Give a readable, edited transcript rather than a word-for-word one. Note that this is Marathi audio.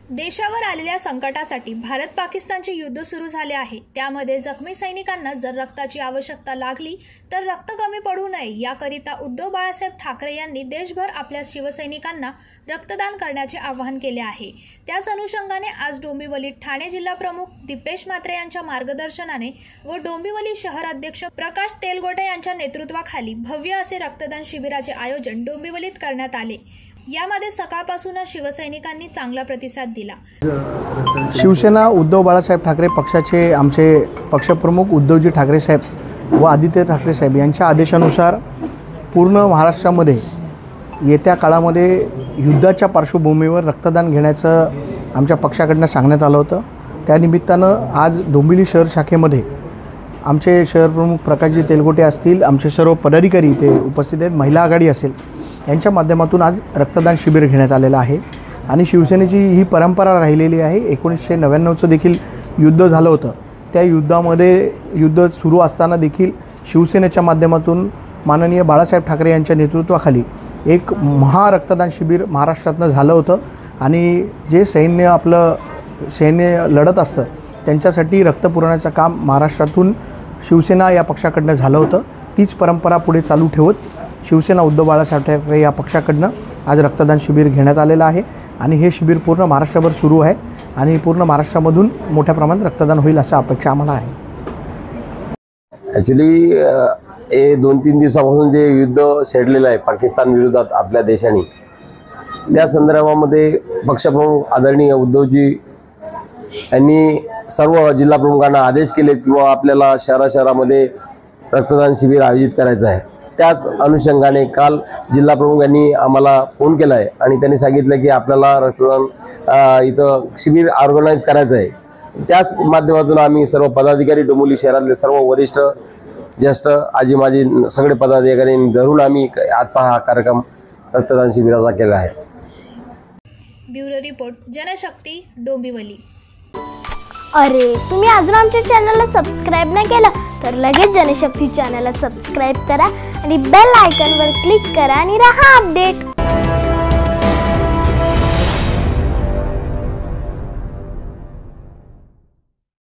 देशावर आलेल्या संकटासाठी भारत पाकिस्तानचे युद्ध सुरू झाले आहे। त्यामध्ये जखमी सैनिकांना जर रक्ताची आवश्यकता लागली तर रक्त कमी पडू नये याकरिता उद्धव बाळासाहेब ठाकरे यांनी देशभर आपल्या शिवसैनिकांना रक्तदान करण्याचे आवाहन केले आहे। त्याच अनुषंगाने आज डोंबिवलीत ठाणे जिल्हा प्रमुख दीपेश म्हात्रे यांच्या मार्गदर्शनाने व डोंबिवली शहर अध्यक्ष प्रकाश तेलगोटे यांच्या नेतृत्वाखाली भव्य असे रक्तदान शिबिराचे आयोजन डोंबिवलीत करण्यात आले। यामध्ये सकाळपासूनच शिवसैनिकांनी चांगला प्रतिसाद दिला। शिवसेना उद्धव बाळासाहेब ठाकरे पक्षाचे आमचे पक्षप्रमुख उद्धवजी ठाकरे साहेब व आदित्य ठाकरे साहेब यांच्या आदेशानुसार पूर्ण महाराष्ट्रामध्ये येत्या काळामध्ये युद्धाच्या पार्श्वभूमीवर रक्तदान घेण्याचं आमच्या पक्षाकडून सांगण्यात आलं होतं। त्यानिमित्तानं आज डोंबिवली शहर शाखेमध्ये आमचे शहरप्रमुख प्रकाशजी तेलगोटे असतील, आमचे सर्व पदाधिकारी इथे उपस्थित आहेत, महिला आघाडी असेल, यांच्या माध्यमातून आज रक्तदान शिबिर घेण्यात आलेलं आहे। आणि शिवसेनेची ही परंपरा राहिलेली आहे। 1999चं देखील युद्ध झालं होतं। त्या युद्धामध्ये युद्ध सुरू असताना देखील शिवसेनेच्या माध्यमातून माननीय बाळासाहेब ठाकरे यांच्या नेतृत्वाखाली एक रक्तदान शिबिर महाराष्ट्रातनं झालं होतं। आणि जे सैन्य लढत असतं त्यांच्यासाठी रक्त पुरवण्याचं काम महाराष्ट्रातून शिवसेना या पक्षाकडनं झालं होतं। तीच परंपरा पुढे चालू ठेवत शिवसेना उद्धव बाळासाहेब ठाकरे या पक्षाकडनं आज रक्तदान शिबिर घेण्यात आलेलं आहे। आणि हे शिबिर पूर्ण महाराष्ट्रभर सुरू आहे आणि पूर्ण महाराष्ट्रामधून मोठ्या प्रमाणात रक्तदान होईल असं अपेक्षा आम्हाला आहे। ॲक्च्युली हे 2-3 दिवसापासून जे युद्ध छेडलेलं आहे पाकिस्तान विरोधात आपल्या देशाने, त्या संदर्भामध्ये पक्षप्रमुख आदरणीय उद्धवजी यांनी सर्व जिल्हा प्रमुखांना आदेश केले किंवा आपल्याला शहरामध्ये रक्तदान शिबिर आयोजित करायचं आहे। त्याच अनुषंगाने काल जिल्हा प्रमुख यांनी आम्हाला फोन केला आहे आणि त्यांनी सांगितलं की आपल्याला रक्तदान इथं शिबिर ऑर्गनाईज करायचं आहे। त्याच माध्यमातून आम्ही सर्व पदाधिकारी डोंबिवली शहरातले सर्व वरिष्ठ ज्येष्ठ आजी माजी सगळे पदाधिकाऱ्यांनी धरून आम्ही आजचा हा कार्यक्रम रक्तदान शिबिराचा केला आहे। Bureau report, Janshakti, Dombivli. अरे, तुम्ही अजून आमच्या चॅनलला सबस्क्राइब नाही केलं तर लगेच जनशक्ती चॅनलला सबस्क्राइब करा आणि बेल आयकॉनवर क्लिक करा आणि रहा अपडेट।